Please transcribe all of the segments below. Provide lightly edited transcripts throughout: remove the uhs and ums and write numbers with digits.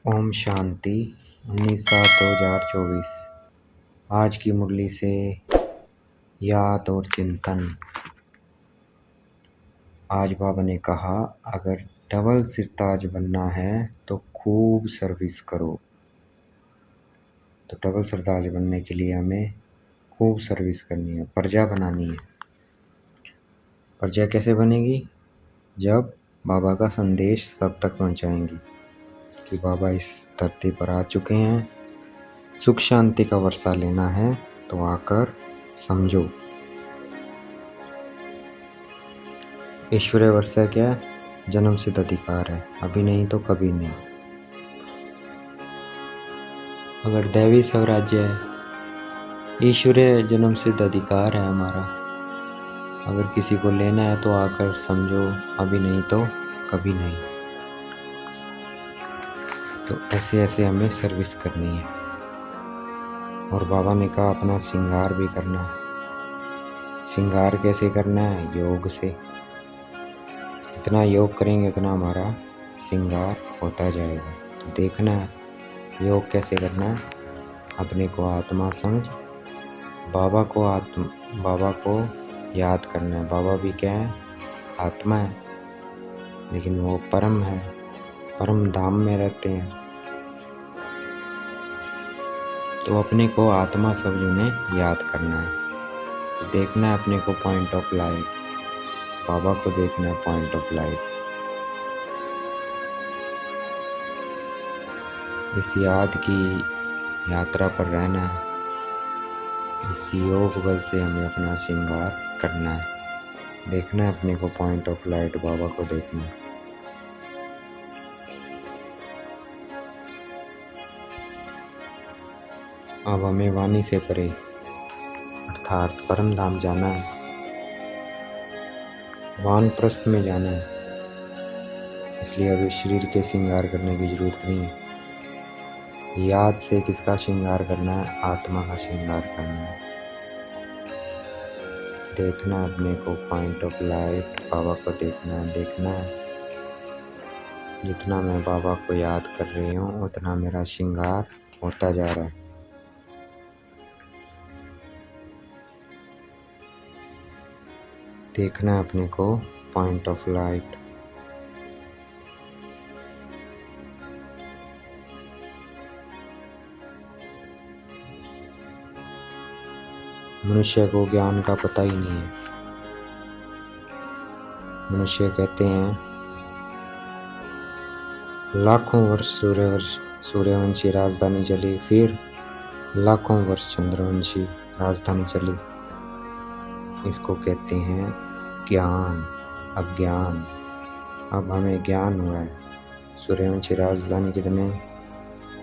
ओम शांति 19/7/2024। आज की मुरली से याद और चिंतन। आज बाबा ने कहा, अगर डबल सिरताज बनना है तो खूब सर्विस करो। तो डबल सिरताज बनने के लिए हमें खूब सर्विस करनी है, प्रजा बनानी है। प्रजा कैसे बनेगी? जब बाबा का संदेश सब तक पहुंचाएंगी कि बाबा इस धरती पर आ चुके हैं, सुख शांति का वर्षा लेना है तो आकर समझो। ईश्वरीय वर्षा क्या है? जन्म सिद्ध अधिकार है, अभी नहीं तो कभी नहीं। अगर दैवी स्वराज्य है, ईश्वरीय जन्म सिद्ध अधिकार है हमारा। अगर किसी को लेना है तो आकर समझो, अभी नहीं तो कभी नहीं। तो ऐसे ऐसे हमें सर्विस करनी है। और बाबा ने कहा अपना श्रृंगार भी करना है। श्रृंगार कैसे करना है? योग से। जितना योग करेंगे उतना हमारा श्रृंगार होता जाएगा। तो देखना है योग कैसे करना है। अपने को आत्मा समझ बाबा को याद करना है। बाबा भी क्या है? आत्मा है, लेकिन वो परम है, परम धाम में रहते हैं। तो अपने को आत्मा समझ उन्हें याद करना है। तो देखना है अपने को पॉइंट ऑफ लाइट। बाबा को देखना है पॉइंट ऑफ लाइट। इस याद की यात्रा पर रहना है। इस योग बल से हमें अपना श्रृंगार करना है। देखना है अपने को पॉइंट ऑफ लाइट, बाबा को देखना है। अब हमें वाणी से परे अर्थात परम धाम जाना है, वानप्रस्थ में जाना है। इसलिए अभी शरीर के श्रृंगार करने की जरूरत नहीं है। याद से किसका श्रृंगार करना है? आत्मा का श्रृंगार करना है। देखना है अपने को पॉइंट ऑफ लाइट, बाबा को देखना है। देखना है जितना मैं बाबा को याद कर रही हूँ उतना मेरा श्रृंगार होता जा रहा है। देखना है अपने को पॉइंट ऑफ लाइट। मनुष्य को ज्ञान का पता ही नहीं है। मनुष्य कहते हैं लाखों वर्ष सूर्यवंशी राजधानी चली, फिर लाखों वर्ष चंद्रवंशी राजधानी चली। इसको कहते हैं ज्ञान, अज्ञान। अब हमें ज्ञान हुआ है। सूर्यवंशी राजधानी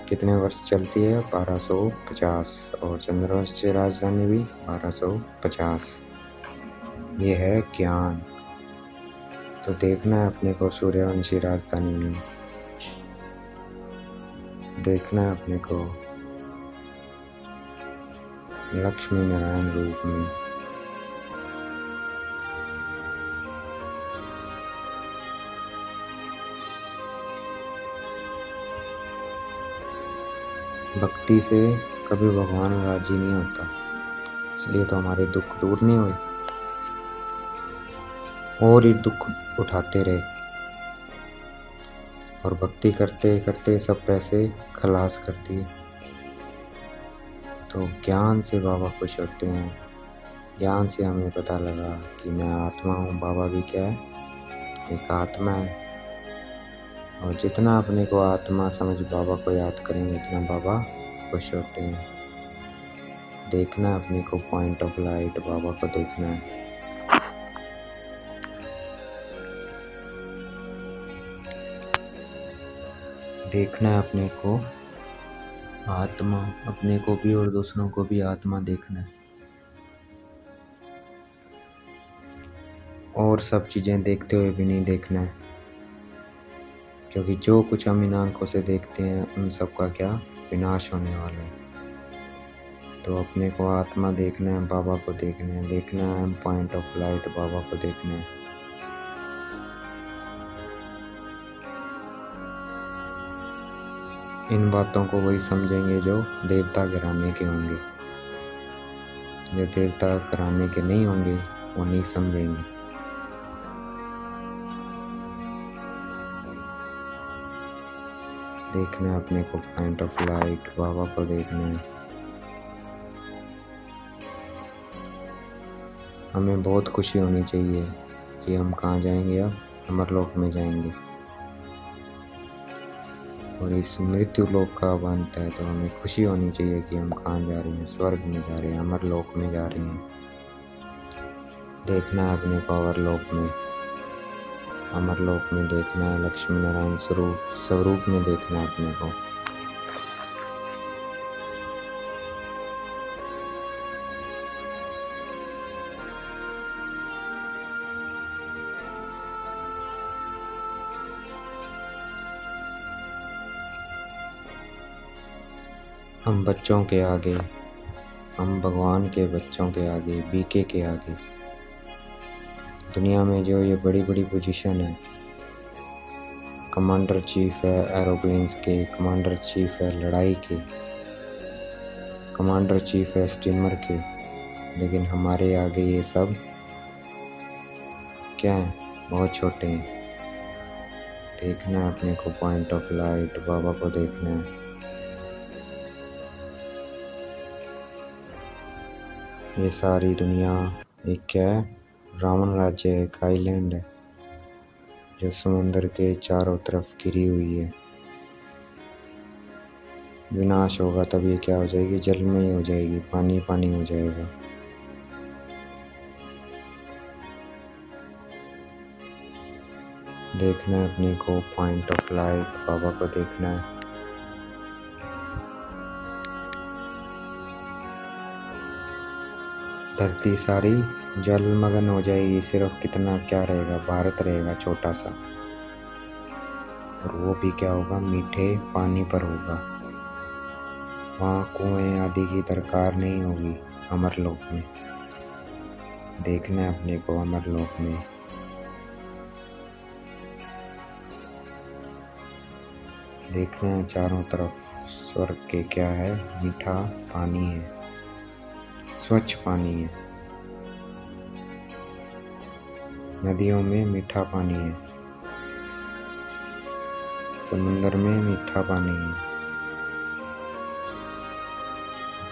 कितने वर्ष चलती है? 1250। और चंद्रवंशी राजधानी भी 1250। ये है ज्ञान। तो देखना है अपने को सूर्यवंशी राजधानी में। देखना है अपने को लक्ष्मी नारायण रूप में। भक्ति से कभी भगवान राजी नहीं होता, इसलिए तो हमारे दुख दूर नहीं हुए और ये दुख उठाते रहे। और भक्ति करते करते सब पैसे खलास कर दिए। तो ज्ञान से बाबा खुश होते हैं। ज्ञान से हमें पता लगा कि मैं आत्मा हूँ। बाबा भी क्या है? एक आत्मा है। और जितना अपने को आत्मा समझ बाबा को याद करेंगे उतना बाबा खुश होते हैं। देखना अपने को पॉइंट ऑफ लाइट, बाबा को देखना है। देखना है अपने को आत्मा, अपने को भी और दूसरों को भी आत्मा देखना है। और सब चीज़ें देखते हुए भी नहीं देखना है, क्योंकि जो कुछ हम इन आंखों से देखते हैं उन सब का क्या विनाश होने वाला है। तो अपने को आत्मा देखना है, बाबा को देखना है। देखना है पॉइंट ऑफ लाइट, बाबा को देखना है। इन बातों को वही समझेंगे जो देवता घराने के होंगे। जो देवता घराने के नहीं होंगे वो नहीं समझेंगे। देखना है अपने को पॉइंट ऑफ लाइट, बाबा को देखना है। हमें बहुत खुशी होनी चाहिए कि हम कहाँ जाएंगे, अब अमरलोक में जाएंगे। और इस मृत्यु लोक का अंत है, तो हमें खुशी होनी चाहिए कि हम कहाँ जा रहे हैं, स्वर्ग में जा रहे हैं, अमरलोक में जा रहे हैं। देखना है अपने को अमरलोक में, अमरलोक में देखना है, लक्ष्मी नारायण स्वरूप में देखना है अपने को। हम बच्चों के आगे, हम भगवान के बच्चों के आगे, बीके के आगे, दुनिया में जो ये बड़ी बड़ी पोजीशन है, कमांडर चीफ है एरोप्लेन्स के, कमांडर चीफ है लड़ाई के, कमांडर चीफ है स्टीमर के, लेकिन हमारे आगे ये सब क्या है, बहुत छोटे हैं। देखना है अपने को पॉइंट ऑफ लाइट, बाबा को देखना है। ये सारी दुनिया एक क्या है, रावण राज्य है, एक आइलैंड है जो समुंदर के चारों तरफ घिरी हुई है। विनाश होगा तब ये क्या हो जाएगी, जल में ही हो जाएगी, पानी पानी हो जाएगा। देखना है अपने को पॉइंट ऑफ लाइट, बाबा को देखना है। धरती सारी जलमग्न हो जाएगी, सिर्फ कितना क्या रहेगा, भारत रहेगा छोटा सा, और वो भी क्या होगा, मीठे पानी पर होगा। वहाँ कुएं आदि की दरकार नहीं होगी अमरलोक में। देखना है अपने को अमरलोक में। देखना है चारों तरफ स्वर्ग के क्या है, मीठा पानी है, स्वच्छ पानी है, नदियों में मीठा पानी है, समुंदर में मीठा पानी है।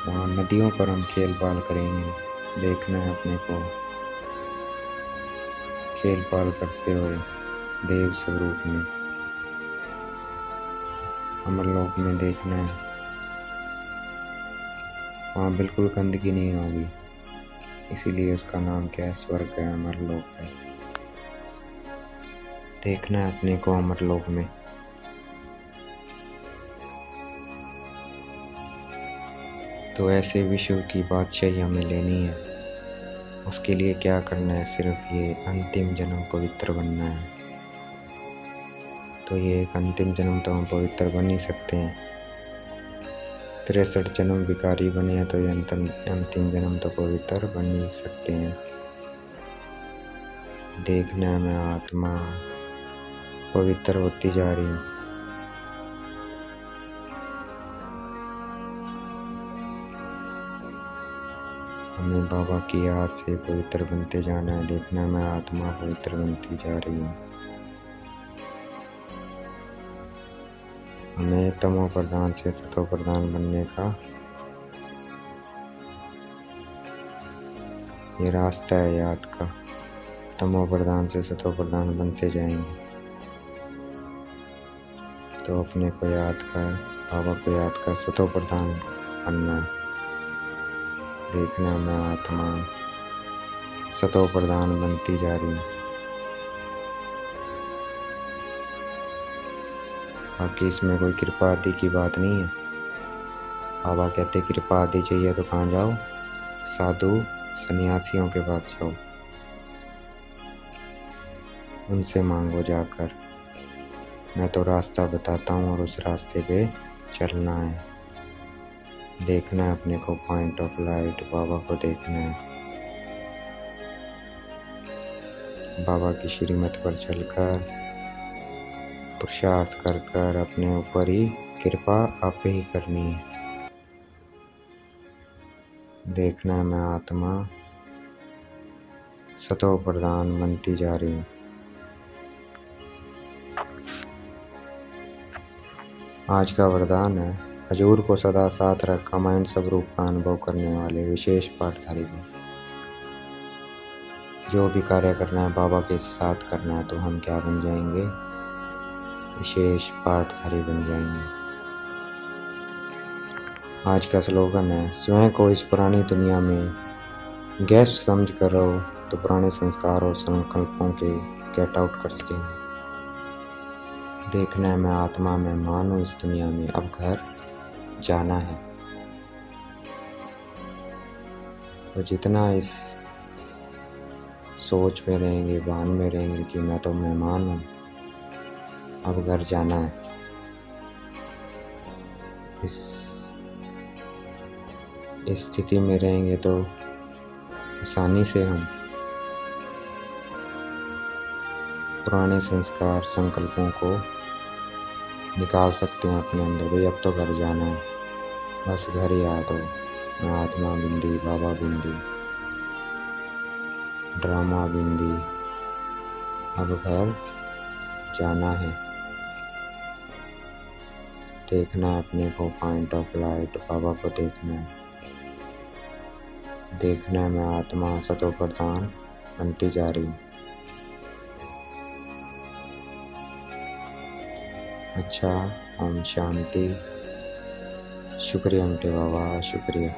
वहाँ नदियों पर हम खेल पाल करेंगे। देखना है अपने को खेल पाल करते हुए देव स्वरूप में अमरलोक में। देखना है वहाँ बिल्कुल गंदगी नहीं होगी, इसीलिए उसका नाम क्या है, स्वर्ग है, अमरलोक है। देखना है अपने को अमरलोक में। तो ऐसे विश्व की बादशाही हमें लेनी है। उसके लिए क्या करना है, सिर्फ ये अंतिम जन्म पवित्र बनना है। तो ये एक अंतिम जन्म तो हम पवित्र बन ही सकते हैं। 63 जन्म भिखारी बने हैं, तो ये अंतिम जन्म तो पवित्र बन ही सकते हैं। देखना है मैं आत्मा पवित्र होती जा रही हूँ। हमें बाबा की याद से पवित्र बनते जाना है। देखना है मैं आत्मा पवित्र बनती जा रही हूँ। हमें तमो प्रधान से सतो प्रधान बनने का ये रास्ता है याद का। तमो प्रधान से सतो प्रधान बनते जाएंगे। तो अपने को याद कर, बाबा को याद कर सतो प्रधान बनना है। देखना मैं आत्मा सतो प्रधान बनती जा रही हूँ। बाकी इसमें कोई कृपा आदि की बात नहीं है। बाबा कहते कृपा आदि चाहिए तो कहाँ जाओ, साधु सन्यासियों के पास जाओ, उनसे मांगो जाकर। मैं तो रास्ता बताता हूँ और उस रास्ते पे चलना है। देखना है अपने को पॉइंट ऑफ लाइट, बाबा को देखना है। बाबा की श्रीमत पर चलकर पुरुषार्थ कर कर अपने ऊपर ही कृपा आप पे ही करनी है। देखना मैं आत्मा सतो प्रधान बनती जा रही हूँ। आज का वरदान है, हजूर को सदा साथ रखा मैं इन सब रूप का अनुभव करने वाले विशेष पाठधारी बन। जो भी कार्य करना है बाबा के साथ करना है तो हम क्या बन जाएंगे, विशेष पाठधारी बन जाएंगे। आज का स्लोगन है, स्वयं को इस पुरानी दुनिया में गेस्ट समझ कर रहो तो पुराने संस्कार और संकल्पों के गेट आउट कर सकेंगे। देखना है मैं आत्मा में मानो इस दुनिया में अब घर जाना है। तो जितना इस सोच में रहेंगे, भान में रहेंगे कि मैं तो मेहमान हूँ, अब घर जाना है, इस स्थिति में रहेंगे तो आसानी से हम पुराने संस्कार संकल्पों को निकाल सकते हैं अपने अंदर। भाई अब तो घर जाना है, बस घर याद हो, मैं आत्मा बिंदी, बाबा बिंदी, ड्रामा बिंदी, अब घर जाना है। देखना है अपने को पॉइंट ऑफ लाइट, बाबा को देखना है। देखना है मैं आत्मा सतो प्रधान बनती जा रही हूँ। अच्छा, ओम शांति। शुक्रिया मोटे बाबा, शुक्रिया।